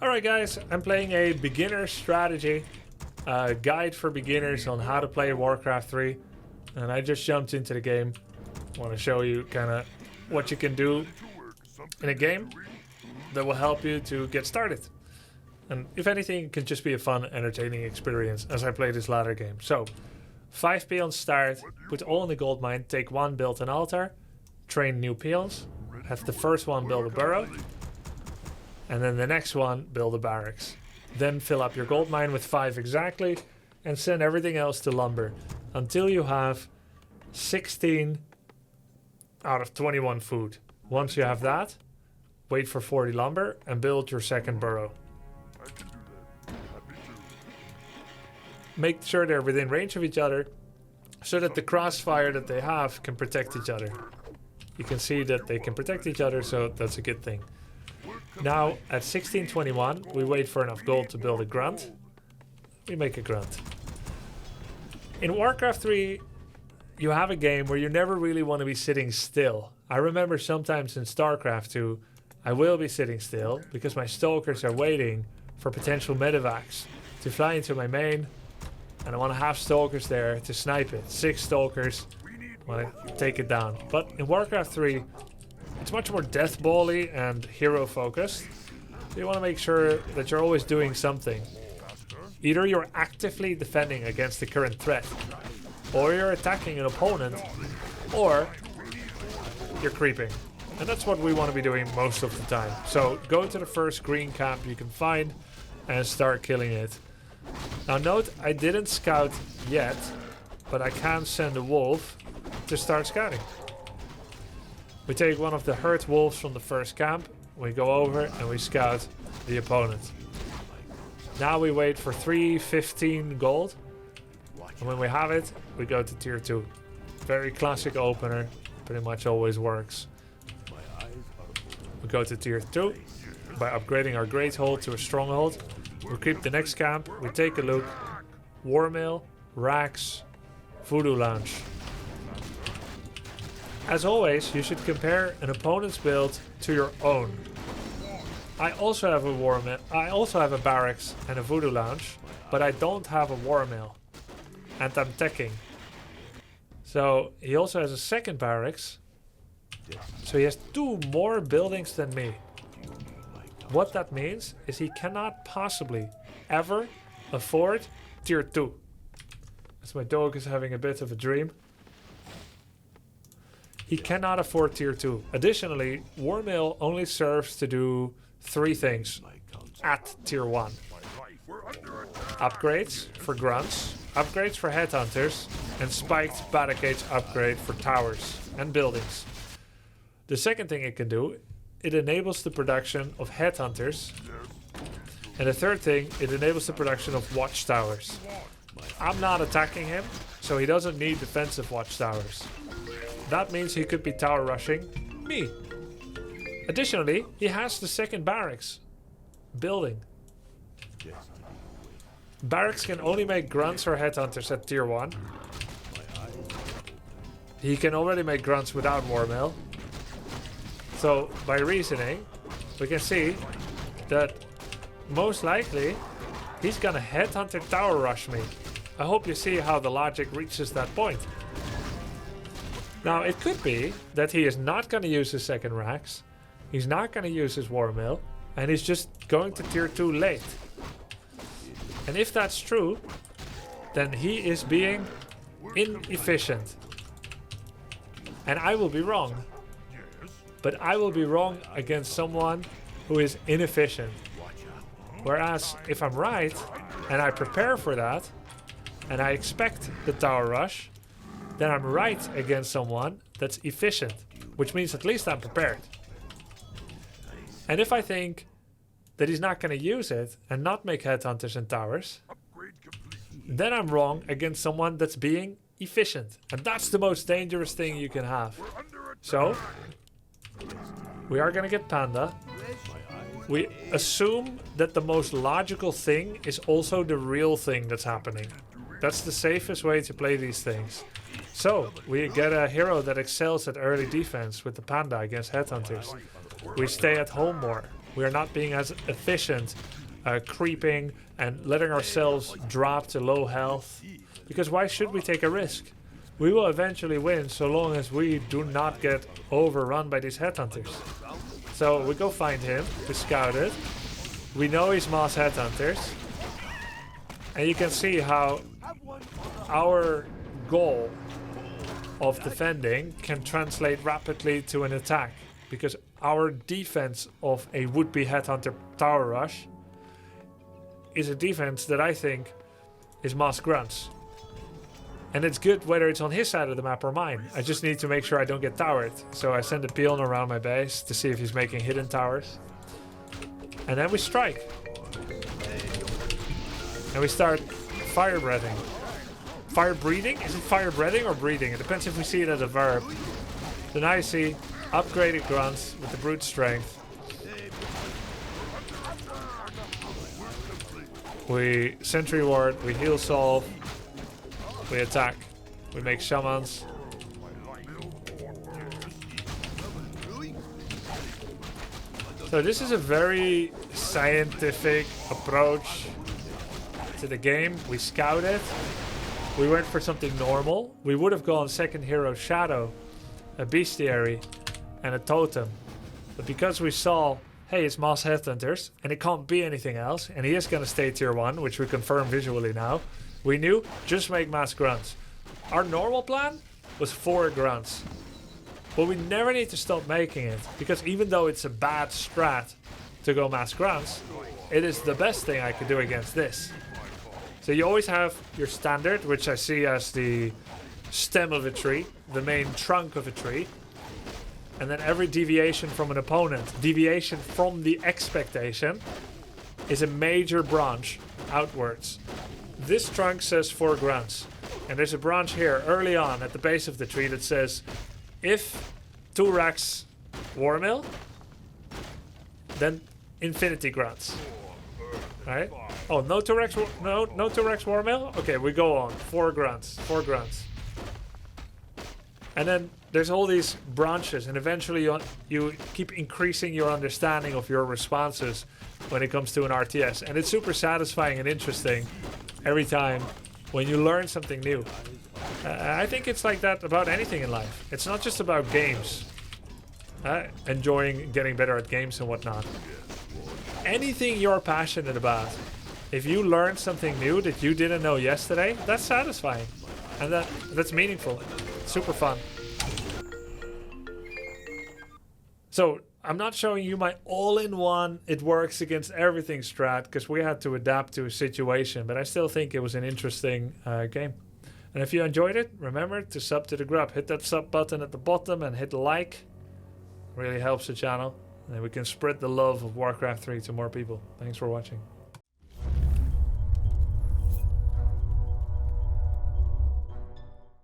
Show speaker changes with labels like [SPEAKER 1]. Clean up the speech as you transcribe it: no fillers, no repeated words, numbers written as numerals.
[SPEAKER 1] Alright guys, I'm playing a beginner strategy guide for beginners on how to play Warcraft 3, and I just jumped into the game. I want to show you kind of what you can do in a game that will help you to get started. And if anything, it can just be a fun, entertaining experience as I play this ladder game. So, 5 peons start, put all in the gold mine, take 1, build an altar, train new peons, have the first one build a burrow, and then the next one build a barracks. Then fill up your gold mine with 5 exactly, and send everything else to lumber until you have 16 out of 21 food. Once you have that, wait for 40 lumber and build your second burrow. Make sure they're within range of each other so that the crossfire that they have can protect each other. You can see that they can protect each other, so that's a good thing. Now at 1621 we wait for enough gold to build a grunt. We make a grunt. In Warcraft 3 you have a game where you never really want to be sitting still. I remember sometimes in StarCraft 2 I will be sitting still because my stalkers are waiting for potential medevacs to fly into my main, and I want to have stalkers there to snipe it. 6 stalkers, I want to take it down. But in Warcraft 3 it's much more death ball-y and hero focused. So you want to make sure that you're always doing something. Either you're actively defending against the current threat, or you're attacking an opponent, or you're creeping. And that's what we want to be doing most of the time. So go to the first green camp you can find and start killing it. Now note, I didn't scout yet, but I can send a wolf to start scouting. We take one of the hurt wolves from the first camp, we go over and we scout the opponent. Now we wait for 315 gold, and when we have it, we go to tier 2. Very classic opener, pretty much always works. We go to tier 2 by upgrading our great hold to a stronghold. We creep the next camp, we take a look. War Mill, Racks, Voodoo Lounge. As always, you should compare an opponent's build to your own. I also have a war mill. I also have a barracks and a voodoo lounge, but I don't have a war mill, and I'm teching. So he also has a second barracks. So he has 2 more buildings than me. What that means is he cannot possibly ever afford tier 2. As my dog is having a bit of a dream. He cannot afford tier 2. Additionally, War Mill only serves to do 3 things at tier 1. Upgrades for grunts, upgrades for headhunters, and spiked battle cage upgrade for towers and buildings. The second thing it can do, it enables the production of headhunters. And the third thing, it enables the production of watchtowers. I'm not attacking him, so he doesn't need defensive watchtowers. That means he could be tower rushing me. Additionally, he has the second barracks building. Barracks can only make grunts or headhunters at tier 1. He can already make grunts without war mill. So by reasoning, we can see that most likely he's gonna headhunter tower rush me. I hope you see how the logic reaches that point. Now it could be that he is not going to use his second racks, he's not going to use his war mill, and he's just going to tier 2 late. And if that's true, then he is being inefficient. And I will be wrong. But I will be wrong against someone who is inefficient. Whereas if I'm right, and I prepare for that, and I expect the tower rush, then I'm right against someone that's efficient, which means at least I'm prepared. And if I think that he's not going to use it and not make headhunters and towers, then I'm wrong against someone that's being efficient. And that's the most dangerous thing you can have. So, we are going to get Panda. We assume that the most logical thing is also the real thing that's happening. That's the safest way to play these things. So, we get a hero that excels at early defense with the Panda against headhunters. We stay at home more. We are not being as efficient, creeping and letting ourselves drop to low health. Because why should we take a risk? We will eventually win so long as we do not get overrun by these headhunters. So we go find him, we scout it. We know he's Moss headhunters. And you can see how our goal of defending can translate rapidly to an attack. Because our defense of a would-be headhunter tower rush is a defense that I think is Moss grunts. And it's good whether it's on his side of the map or mine. I just need to make sure I don't get towered. So I send a peon around my base to see if he's making hidden towers. And then we strike. And we start fire breathing. Fire breathing? Is it fire breathing or breathing? It depends if we see it as a verb. Then I see upgraded grunts with the brute strength. We sentry ward, we heal solve. We attack. We make shamans. So this is a very scientific approach to the game. We scout it. We went for something normal. We would have gone second hero shadow, a bestiary, and a totem. But because we saw, hey, it's Moss headhunters, and it can't be anything else, and he is going to stay tier 1, which we confirm visually now. We knew, just make mass grunts. Our normal plan was 4 grunts. But we never need to stop making it. Because even though it's a bad strat to go mass grunts, it is the best thing I could do against this. So you always have your standard, which I see as the stem of a tree, the main trunk of a tree. And then every deviation from an opponent, deviation from the expectation, is a major branch outwards. This trunk says 4 grunts, and there's a branch here early on at the base of the tree that says if 2 racks war mill, then infinity grunts. Right? Oh, no 2 racks, no 2 racks war mill? Okay, we go on. 4 grunts, 4 grunts. And then there's all these branches, and eventually you keep increasing your understanding of your responses when it comes to an RTS. And it's super satisfying and interesting every time when you learn something new. I think it's like that about anything in life. It's not just about games. Enjoying getting better at games and whatnot. Anything you're passionate about, if you learn something new that you didn't know yesterday, that's satisfying. And that's meaningful. Super fun. So, I'm not showing you my all-in-one, it works against everything strat, because we had to adapt to a situation, but I still think it was an interesting game. And if you enjoyed it, remember to sub to the Grub. Hit that sub button at the bottom and hit like. Really helps the channel. And then we can spread the love of Warcraft 3 to more people. Thanks for watching.